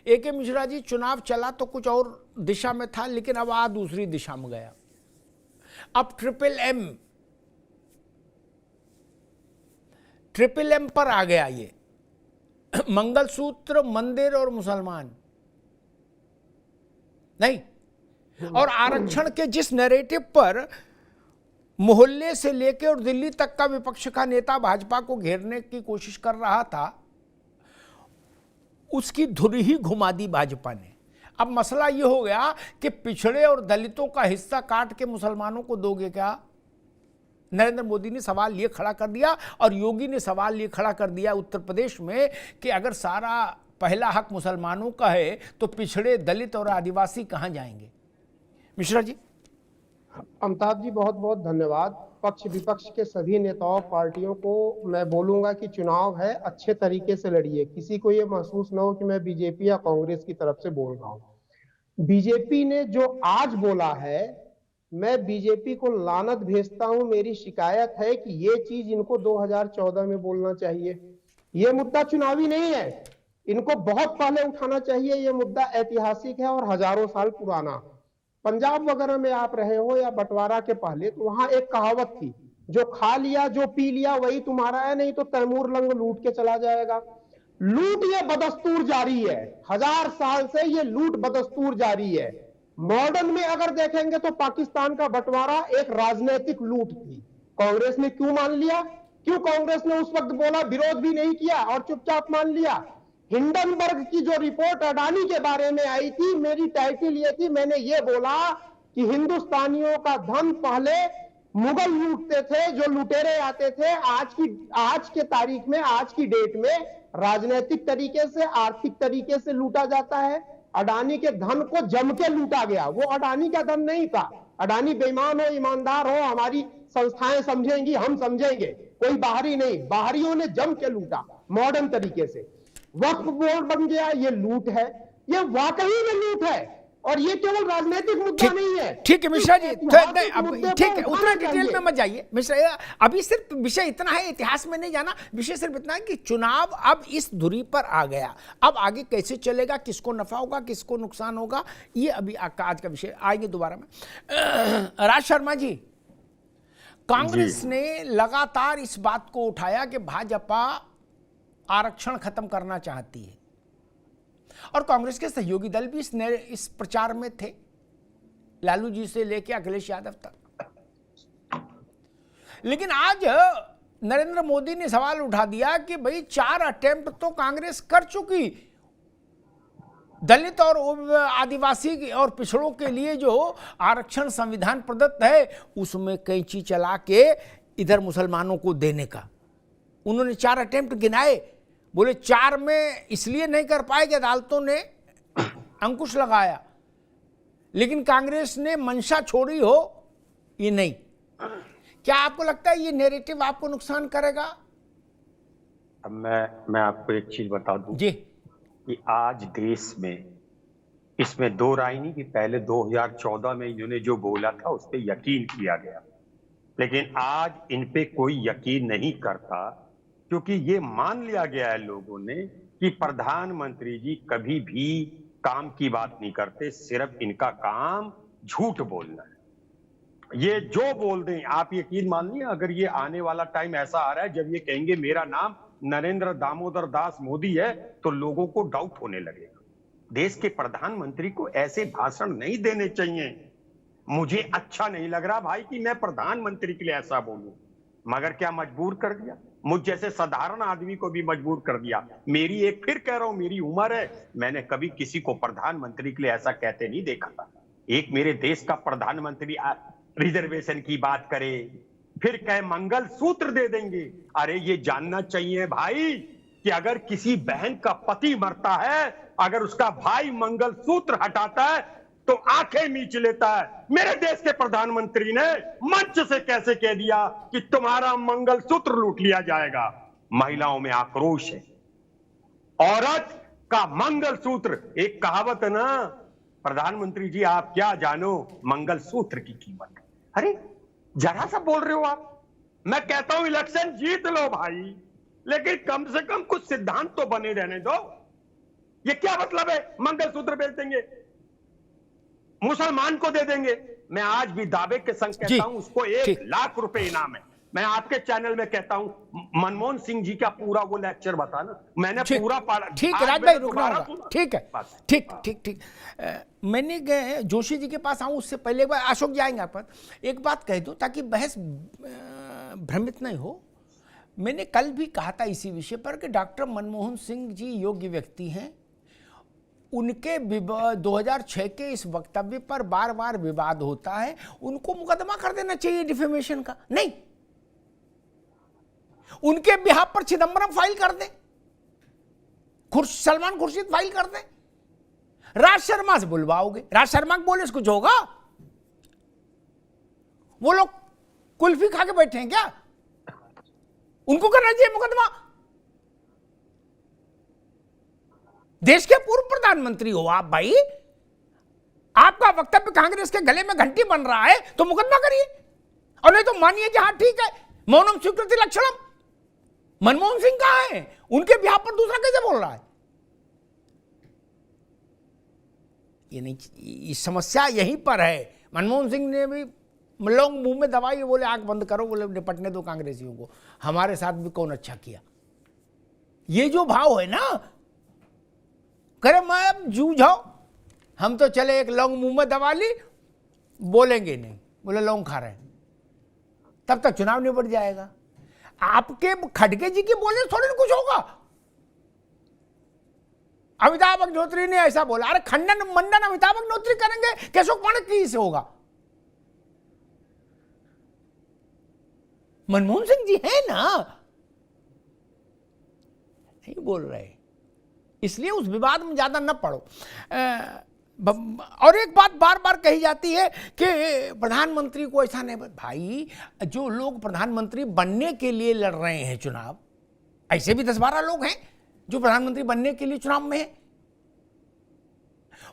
AK Mishra ji, चुनाव चला तो कुछ और दिशा में था, लेकिन अब आ दूसरी दिशा में गया। अब ट्रिपल एम पर आ गया ये मंगलसूत्र, मंदिर और मुसलमान नहीं। और आरक्षण के जिस नैरेटिव पर मोहल्ले से लेकर और दिल्ली तक का विपक्ष का नेता भाजपा को घेरने की कोशिश कर रहा था, उसकी धुरी ही घुमा दी भाजपा ने। अब मसला यह हो गया कि पिछड़े और दलितों का हिस्सा काट के मुसलमानों को दोगे क्या? नरेंद्र मोदी ने सवाल ये खड़ा कर दिया और योगी ने सवाल ये खड़ा कर दिया उत्तर प्रदेश में कि अगर सारा पहला हक मुसलमानों का है तो पिछड़े, दलित और आदिवासी कहां जाएंगे? मिश्रा जी। अमिताभ जी, बहुत बहुत धन्यवाद। पक्ष विपक्ष के सभी नेताओं, पार्टियों को मैं बोलूंगा कि चुनाव है, अच्छे तरीके से लड़िए। किसी को ये महसूस ना हो कि मैं बीजेपी या कांग्रेस की तरफ से बोल रहा हूं। बीजेपी ने जो आज बोला है, मैं बीजेपी को लानत भेजता हूं। मेरी शिकायत है कि ये चीज इनको 2014 में बोलना चाहिए। ये मुद्दा चुनावी नहीं है, इनको बहुत पहले उठाना चाहिए। ये मुद्दा ऐतिहासिक है और हजारों साल पुराना। पंजाब वगैरह में आप रहे हो या बंटवारा के पहले, तो वहां एक कहावत थी, जो खा लिया, जो पी लिया वही तुम्हारा है, नहीं तो तैमूर लंग लूट के चला जाएगा। लूट ये बदस्तूर जारी है, 1000 साल से ये लूट बदस्तूर जारी है। मॉडर्न में अगर देखेंगे तो पाकिस्तान का बंटवारा एक राजनीतिक लूट थी। कांग्रेस ने क्यों मान लिया? क्यों कांग्रेस ने उस वक्त बोला, विरोध भी नहीं किया और चुपचाप मान लिया? हिंडनबर्ग की जो रिपोर्ट अडानी के बारे में आई थी, मेरी टाइटल ये थी, मैंने ये बोला कि हिंदुस्तानियों का धन पहले मुगल लूटते थे, जो लुटेरे आते थे। आज के तारीख में, आज की डेट में राजनीतिक तरीके से, आर्थिक तरीके से लूटा जाता है। अडानी के धन को जम के लूटा गया। वो अडानी का धन नहीं था। अडानी बेईमान हो, ईमानदार हो, हमारी संस्थाएं समझेंगी, हम समझेंगे, कोई बाहरी नहीं। बाहरियों ने जम के लूटा मॉडर्न तरीके से। वक्फ बोर्ड बन गया, ये लूट है, ये वाकई में लूट है। और ये केवल राजनीतिक मुद्दा नहीं है। ठीक है मिश्रा जी, ठीक है, उतना डिटेल में मत जाइए मिश्रा। अभी सिर्फ विषय इतना है, इतिहास में नहीं जाना। विषय सिर्फ इतना है कि चुनाव अब इस धुरी पर आ गया। अब आगे कैसे चलेगा, किसको नफा होगा, किसको नुकसान होगा, ये अभी आज का विषय। आएंगे दोबारा में। राज शर्मा जी, कांग्रेस ने लगातार इस बात को उठाया कि भाजपा आरक्षण खत्म करना चाहती है और कांग्रेस के सहयोगी दल भी इस प्रचार में थे, लालू जी से लेकर अखिलेश यादव तक। लेकिन आज नरेंद्र मोदी ने सवाल उठा दिया कि भाई 4 अटेम्प्ट तो कांग्रेस कर चुकी, दलित और आदिवासी और पिछड़ों के लिए जो आरक्षण संविधान प्रदत्त है उसमें कैंची चला के इधर मुसलमानों को देने का। उन्होंने 4 अटेम्प्ट गिनाए, बोले 4 में इसलिए नहीं कर पाए कि अदालतों ने अंकुश लगाया, लेकिन कांग्रेस ने मंशा छोड़ी हो ये नहीं। क्या आपको लगता है ये नैरेटिव आपको नुकसान करेगा? अब मैं आपको एक चीज बता दूं जी, कि आज देश में इसमें दो राय नहीं कि पहले 2014 में इन्होंने जो बोला था उस पर यकीन किया गया, लेकिन आज इन पे कोई यकीन नहीं करता, क्योंकि ये मान लिया गया है लोगों ने कि प्रधानमंत्री जी कभी भी काम की बात नहीं करते, सिर्फ इनका काम झूठ बोलना है। ये जो बोल दें आप यकीन मान लिया, अगर ये आने वाला टाइम ऐसा आ रहा है जब ये कहेंगे मेरा नाम नरेंद्र दामोदर दास मोदी है, तो लोगों को डाउट होने लगेगा। देश के प्रधानमंत्री को ऐसे भाषण नहीं देने चाहिए। मुझे अच्छा नहीं लग रहा भाई कि मैं प्रधानमंत्री के लिए ऐसा बोलूं, मगर क्या मजबूर कर दिया, मुझ जैसे साधारण आदमी को भी मजबूर कर दिया। मेरी एक, फिर कह रहा हूं, मेरी उम्र है, मैंने कभी किसी को प्रधानमंत्री के लिए ऐसा कहते नहीं देखा था। एक मेरे देश का प्रधानमंत्री रिजर्वेशन की बात करे, फिर कहे मंगल सूत्र दे देंगे। अरे ये जानना चाहिए भाई कि अगर किसी बहन का पति मरता है, अगर उसका भाई मंगल सूत्र हटाता है तो आंखें मीच लेता है। मेरे देश के प्रधानमंत्री ने मंच से कैसे कह दिया कि तुम्हारा मंगल सूत्र लूट लिया जाएगा। महिलाओं में आक्रोश है, औरत का मंगल सूत्र, एक कहावत है ना, प्रधानमंत्री जी आप क्या जानो मंगल सूत्र की कीमत। अरे जरा सा बोल रहे हो आप। मैं कहता हूं इलेक्शन जीत लो भाई, लेकिन कम से कम कुछ सिद्धांत तो बने रहने दो। ये क्या मतलब है? मंगलसूत्र बेच देंगे, मुसलमान को दे देंगे। मैं आज भी दावे के संग जी, कहता हूं उसको 1 ठीक। लाख रुपए इनाम है। मैं आपके चैनल में कहता हूं मनमोहन सिंह जी का पूरा वो लेक्चर बताना, मैंने ठीक पूरा पढ़ा। ठीक है आज राज भाई, मैंने रुकना दोबारा होगा। सुना। ठीक है, बस। ठीक ठीक ठीक। मैंने जोशी जी के पास आऊं उससे पहले एक बार अशोक जी आएंगे पर एक बात कह दूं ताकि बहस भ्रमित नहीं हो। मैंने कल भी कहा था इसी विषय पर कि डॉक्टर मनमोहन सिंह जी योग्य व्यक्ति हैं। उनके 2006 के इस वक्तव्य पर बार बार विवाद होता है, उनको मुकदमा कर देना चाहिए डिफेमेशन का। नहीं, उनके बिहाफ पर चिदंबरम फाइल कर दे, सलमान खुर्शीद फाइल कर दे। राज शर्मा से बुलवाओगे, राज शर्मा को बोले कुछ होगा? वो लोग कुल्फी खा के बैठे हैं क्या? उनको करना चाहिए मुकदमा। देश के पूर्व प्रधानमंत्री हो आप भाई, आपका वक्तव्य कांग्रेस के गले में घंटी बन रहा है तो मुकदमा करिए, और नहीं तो मानिए कि हाँ ठीक है, मौनम स्वीकृति लक्षणम। मनमोहन सिंह कहां है? उनके बिहाफ पर दूसरा कैसे बोल रहा है? ये नहीं, इस समस्या यहीं पर है। मनमोहन सिंह ने भी लोग मुंह में दवाई, बोले आंख बंद करो, बोले निपटने दो कांग्रेसियों को, हमारे साथ भी कौन अच्छा किया। ये जो भाव है ना, करे मैं अब जूझाओ, हम तो चले एक लौंग मुंह में दबा ली, बोलेंगे नहीं, बोले लौंग खा रहे हैं, तब तक चुनाव निपट जाएगा। आपके खड़गे जी की बोले थोड़ी ना कुछ होगा। अमिताभ अग्निहोत्री ने ऐसा बोला, अरे खंडन मंडन अमिताभ अग्निहोत्री करेंगे, केशव माणिक्य से होगा। मनमोहन सिंह जी है ना, नहीं बोल रहे, इसलिए उस विवाद में ज्यादा न पड़ो। और एक बात बार बार कही जाती है कि प्रधानमंत्री को ऐसा नहीं, भाई जो लोग प्रधानमंत्री बनने के लिए लड़ रहे हैं चुनाव, ऐसे भी 10-12 लोग हैं जो प्रधानमंत्री बनने के लिए चुनाव में हैं।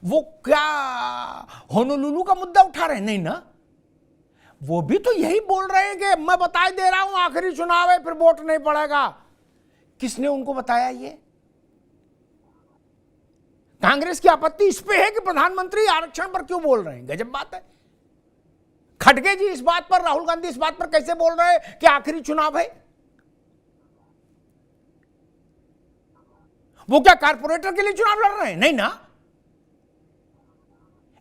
वो क्या होनोलुलु का मुद्दा उठा रहे हैं? नहीं ना, वो भी तो यही बोल रहे हैं कि मैं बताए दे रहा हूं आखिरी चुनाव है, फिर वोट नहीं पड़ेगा। किसने उनको बताया? ये कांग्रेस की आपत्ति इस पे है कि प्रधानमंत्री आरक्षण पर क्यों बोल रहे हैं। गजब बात है। खड़गे जी इस बात पर, राहुल गांधी इस बात पर कैसे बोल रहे हैं कि आखिरी चुनाव है? वो क्या कारपोरेटर के लिए चुनाव लड़ रहे हैं? नहीं ना।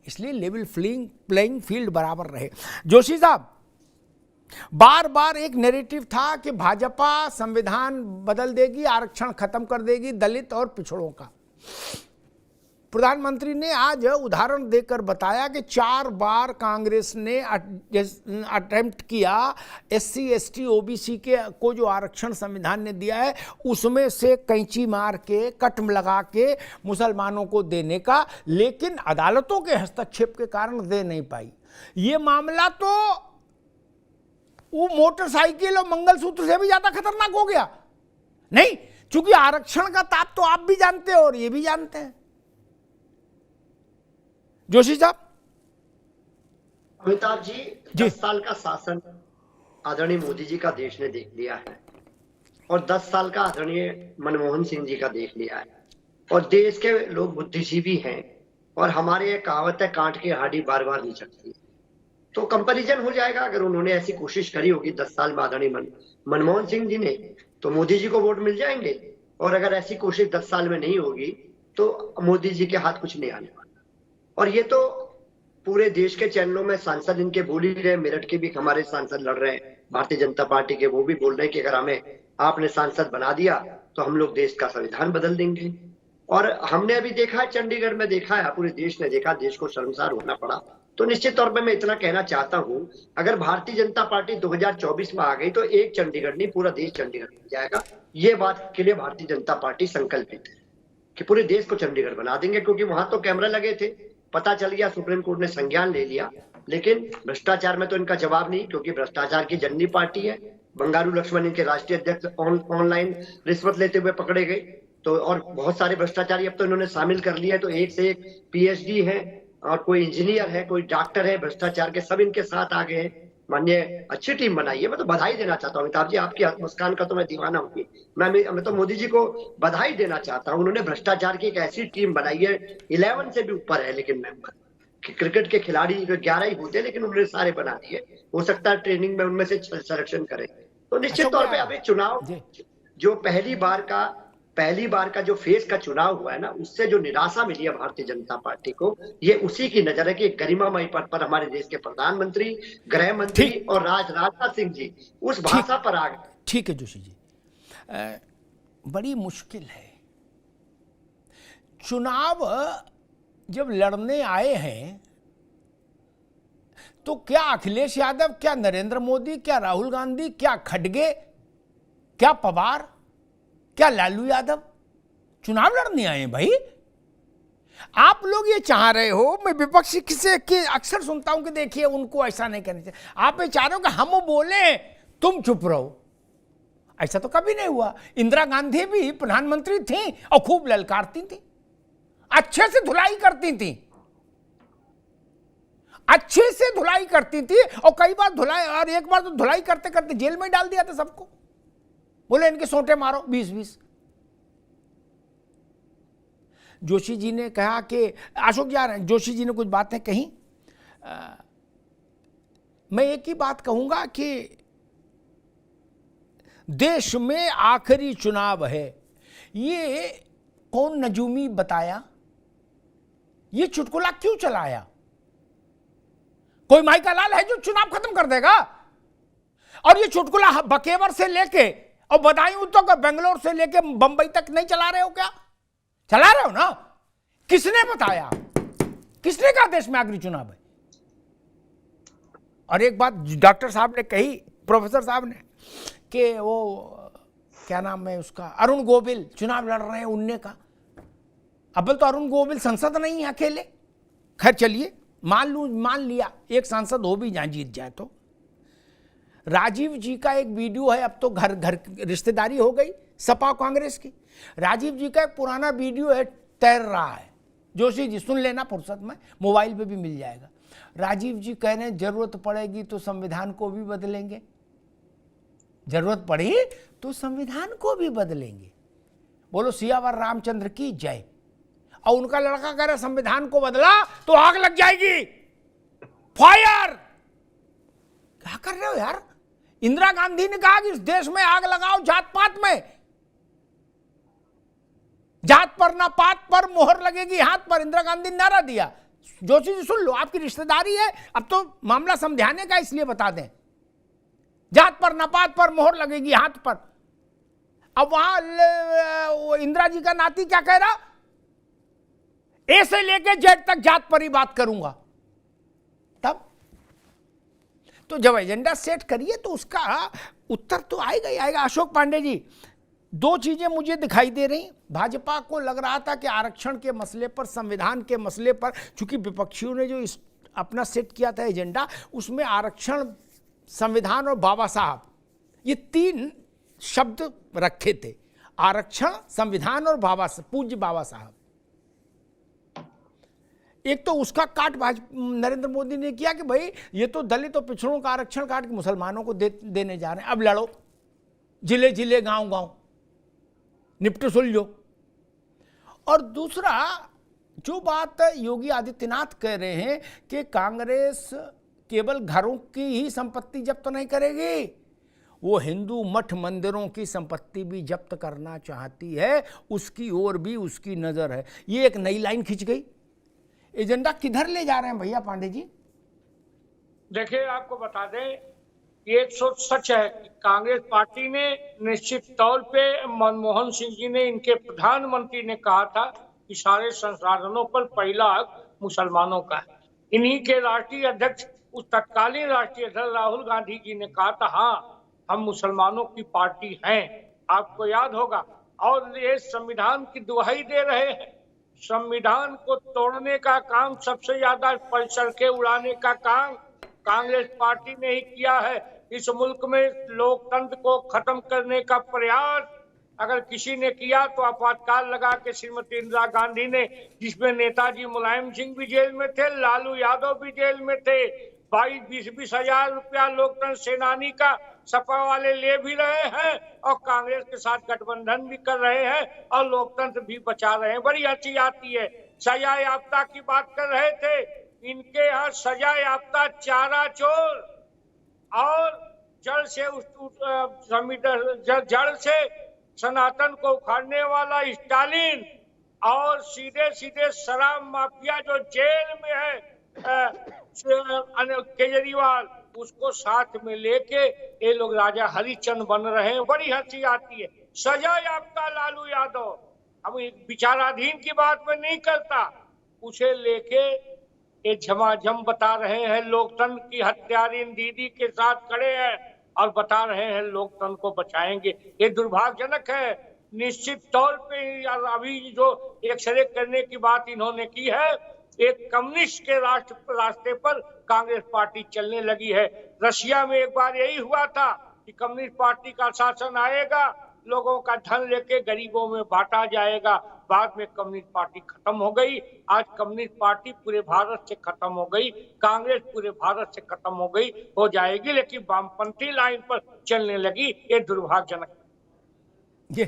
इसलिए लेवल प्लेइंग फील्ड बराबर रहे। जोशी साहब, बार बार एक नैरेटिव था कि भाजपा संविधान बदल देगी, आरक्षण खत्म कर देगी दलित और पिछड़ों का। प्रधानमंत्री ने आज उदाहरण देकर बताया कि 4 बार कांग्रेस ने अटेम्प्ट किया SC ST OBC के को जो आरक्षण संविधान ने दिया है उसमें से कैंची मार के, कट लगा के मुसलमानों को देने का, लेकिन अदालतों के हस्तक्षेप के कारण दे नहीं पाई। ये मामला तो वो मोटरसाइकिल और मंगलसूत्र से भी ज्यादा खतरनाक हो गया। नहीं, चूंकि आरक्षण का ताप तो आप भी जानते हो और ये भी जानते हैं। जोशी साहब। अमिताभ जी, 10 साल का शासन आदरणीय मोदी जी का देश ने देख लिया है और 10 साल का आदरणीय मनमोहन सिंह जी का देख लिया है, और देश के लोग बुद्धिजीवी हैं और हमारे ये कहावत है, कांट की हाडी बार बार नहीं चढ़ती। तो कंपैरिजन हो जाएगा। अगर उन्होंने ऐसी कोशिश करी होगी 10 साल में आदरणीय मनमोहन सिंह जी ने, तो मोदी जी को वोट मिल जाएंगे, और अगर ऐसी कोशिश 10 साल में नहीं होगी तो मोदी जी के हाथ कुछ नहीं आने वाला। और ये तो पूरे देश के चैनलों में सांसद इनके बोल ही रहे, मेरठ के भी हमारे सांसद लड़ रहे हैं भारतीय जनता पार्टी के, वो भी बोल रहे हैं कि अगर हमें आपने सांसद बना दिया तो हम लोग देश का संविधान बदल देंगे। और हमने अभी देखा है, चंडीगढ़ में देखा है, पूरे देश ने देखा, देश को शर्मसार होना पड़ा। तो निश्चित तौर पर मैं इतना कहना चाहता हूं, अगर भारतीय जनता पार्टी 2024 में आ गई तो एक चंडीगढ़ नहीं, पूरा देश चंडीगढ़ बन जाएगा। ये बात के लिए भारतीय जनता पार्टी संकल्पित है कि पूरे देश को चंडीगढ़ बना देंगे, क्योंकि वहां तो कैमरा लगे थे, पता चल गया, सुप्रीम कोर्ट ने संज्ञान ले लिया। लेकिन भ्रष्टाचार में तो इनका जवाब नहीं, क्योंकि भ्रष्टाचार की जननी पार्टी है। बंगारू लक्ष्मण इनके राष्ट्रीय अध्यक्ष ऑनलाइन रिश्वत लेते हुए पकड़े गए। तो और बहुत सारे भ्रष्टाचारी अब तो इन्होंने शामिल कर लिया है। तो एक से एक PhD है, और कोई इंजीनियर है, कोई डॉक्टर है, भ्रष्टाचार के सब इनके साथ आ गए हैं। माननीय अच्छी टीम बनाई है। मैं तो बधाई देना चाहता हूँ अमिताभ जी, आपकी मुस्कान का तो मैं दीवाना हूँ। मैं तो मोदी जी को बधाई देना चाहता हूँ। उन्होंने भ्रष्टाचार की एक ऐसी टीम बनाई है, 11 से भी ऊपर है लेकिन मेंबर, क्रिकेट के खिलाड़ी 11 ही होते हैं लेकिन उन्होंने सारे बना दिए। हो सकता है ट्रेनिंग में उनमें से सिलेक्शन करें। तो निश्चित अशोक तौर जी, पे अभी चुनाव जी जो पहली बार का जो फेज का चुनाव हुआ है ना, उससे जो निराशा मिली है भारतीय जनता पार्टी को, ये उसी की नजर है कि गरिमामय पद पर हमारे देश के प्रधानमंत्री, गृह मंत्री ठीक और राजनाथ सिंह जी उस भाषा पर आ गए। ठीक है जोशी जी, बड़ी मुश्किल है। चुनाव जब लड़ने आए हैं तो क्या अखिलेश यादव, क्या नरेंद्र मोदी, क्या राहुल गांधी, क्या खड़गे, क्या पवार, क्या लालू यादव चुनाव लड़ने आए हैं भाई? आप लोग ये चाह रहे हो, मैं विपक्षी से अक्सर सुनता हूं कि देखिए उनको ऐसा नहीं करना चाहिए। आप ये चाह रहे हो कि हम बोले तुम चुप रहो। ऐसा तो कभी नहीं हुआ। इंदिरा गांधी भी प्रधानमंत्री थी और खूब ललकारती थी, अच्छे से धुलाई करती थी, अच्छे से धुलाई करती थी। और कई बार धुलाई, और एक बार तो धुलाई करते करते जेल में डाल दिया था सबको, बोले इनके सोंटे मारो 20-20। जोशी जी ने कहा कि अशोक जा रहे हैं, जोशी जी ने कुछ बातें कही। मैं एक ही बात कहूंगा कि देश में आखिरी चुनाव है। ये कौन नजूमी बताया? ये चुटकुला क्यों चलाया? कोई माई का लाल है जो चुनाव खत्म कर देगा? और ये चुटकुला बकेवर से लेके और बदायूं तक, बेंगलोर से लेके बंबई तक नहीं चला रहे हो क्या? चला रहे हो ना? किसने बताया? किसने कहा देश में आखिरी चुनाव है? और एक बात डॉक्टर साहब ने कही, प्रोफेसर साहब ने, कि वो क्या नाम है उसका, अरुण गोविल चुनाव लड़ रहे हैं, उनने कहा। अब तो अरुण गोविल संसद नहीं है अकेले। खैर चलिए, मान लिया एक सांसद हो भी जहां जीत जाए तो। राजीव जी का एक वीडियो है, अब तो घर घर रिश्तेदारी हो गई सपा कांग्रेस की। राजीव जी का एक पुराना वीडियो है, तैर रहा है। जोशी जी सुन लेना फुर्सत में, मोबाइल पे भी मिल जाएगा। राजीव जी कह रहे हैं जरूरत पड़ेगी तो संविधान को भी बदलेंगे, जरूरत पड़ी तो संविधान को भी बदलेंगे। बोलो सियावर रामचंद्र की जय। और उनका लड़का कह रहा संविधान को बदला तो आग लग जाएगी, फायर। क्या कर रहे हो यार? इंदिरा गांधी ने कहा कि इस देश में आग लगाओ जात पात में, जात पर ना पात पर मोहर लगेगी हाथ पर। इंदिरा गांधी ने नारा दिया। जोशी जी सुन लो, आपकी रिश्तेदारी है, अब तो मामला समझाने का इसलिए बता दें, जात पर ना पात पर मोहर लगेगी हाथ पर। अब वहां इंदिरा जी का नाती क्या कह रहा? ए से लेके जेड तक जात पर ही बात करूंगा। तब तो जब एजेंडा सेट करिए तो उसका उत्तर तो आएगा ही आएगा। अशोक पांडे जी, दो चीजें मुझे दिखाई दे रही। भाजपा को लग रहा था कि आरक्षण के मसले पर, संविधान के मसले पर, चूंकि विपक्षियों ने जो अपना सेट किया था एजेंडा, उसमें आरक्षण, संविधान और बाबा साहब, ये तीन शब्द रखे थे। आरक्षण, संविधान और पूज्य बाबा साहब। एक तो उसका काट नरेंद्र मोदी ने किया कि भाई ये तो दलित और पिछड़ों का आरक्षण काट के मुसलमानों को देने जा रहे हैं, अब लड़ो, जिले जिले गांव गांव निपटो सुलझो। और दूसरा जो बात योगी आदित्यनाथ कह रहे हैं कि कांग्रेस केवल घरों की ही संपत्ति जब्त नहीं करेगी, वो हिंदू मठ मंदिरों की संपत्ति भी जब्त करना चाहती है, उसकी ओर भी उसकी नजर है। ये एक नई लाइन खिंच गई। एजेंडा किधर ले जा रहे हैं भैया पांडे जी? देखिए, आपको बता दें कि एक सच है कि कांग्रेस पार्टी ने निश्चित तौर पे मनमोहन सिंह जी ने, इनके प्रधानमंत्री ने कहा था कि सारे संसाधनों पर पहला हक मुसलमानों का है। इन्हीं के राष्ट्रीय अध्यक्ष, उस तत्कालीन राष्ट्रीय अध्यक्ष राहुल गांधी जी ने कहा था, हाँ हम मुसलमानों की पार्टी हैं, आपको याद होगा। और ये संविधान की दुहाई दे रहे हैं। संविधान को तोड़ने का काम, सबसे ज्यादा सड़कें उड़ाने का काम कांग्रेस पार्टी ने ही किया है। इस मुल्क में लोकतंत्र को खत्म करने का प्रयास अगर किसी ने किया तो आपातकाल लगा के श्रीमती इंदिरा गांधी ने, जिसमें नेताजी मुलायम सिंह भी जेल में थे, लालू यादव भी जेल में थे, 22-20 हजार रुपया लोकतंत्र सेनानी का सपा वाले ले भी रहे हैं और कांग्रेस के साथ गठबंधन भी कर रहे हैं और लोकतंत्र भी बचा रहे हैं। बड़ी हंसी आती है। सजा याफ्ता की बात कर रहे थे, इनके यहाँ सजा याफ्ता चारा चोर और जड़ से सनातन को उखाड़ने वाला स्टालिन और सीधे सीधे शराब माफिया जो जेल में है केजरीवाल, उसको साथ में लेके ये लोग राजा हरिश्चंद्र बन रहे हैं। बड़ी हंसी आती है। सजा याफ्ता लालू यादव, हम विचाराधीन की बात में नहीं करता, उसे लेके ये झमाझम बता रहे हैं लोकतंत्र की हत्यारीन दीदी के साथ खड़े हैं और बता रहे हैं लोकतंत्र को बचाएंगे। ये दुर्भाग्यजनक है। निश्चित तौर पे अभी जो एक्सरे करने की बात इन्होंने की है, एक कम्युनिस्ट के रास्ते पर कांग्रेस पार्टी चलने लगी है। रशिया में एक बार यही हुआ था कि कम्युनिस्ट पार्टी का शासन आएगा, लोगों का धन लेके गरीबों में बांटा जाएगा। बाद में कम्युनिस्ट पार्टी खत्म हो गई। आज कम्युनिस्ट पार्टी पूरे भारत से खत्म हो गई, कांग्रेस पूरे भारत से खत्म हो गई, हो जाएगी, लेकिन वामपंथी लाइन पर चलने लगी। ये दुर्भाग्यजनक। ये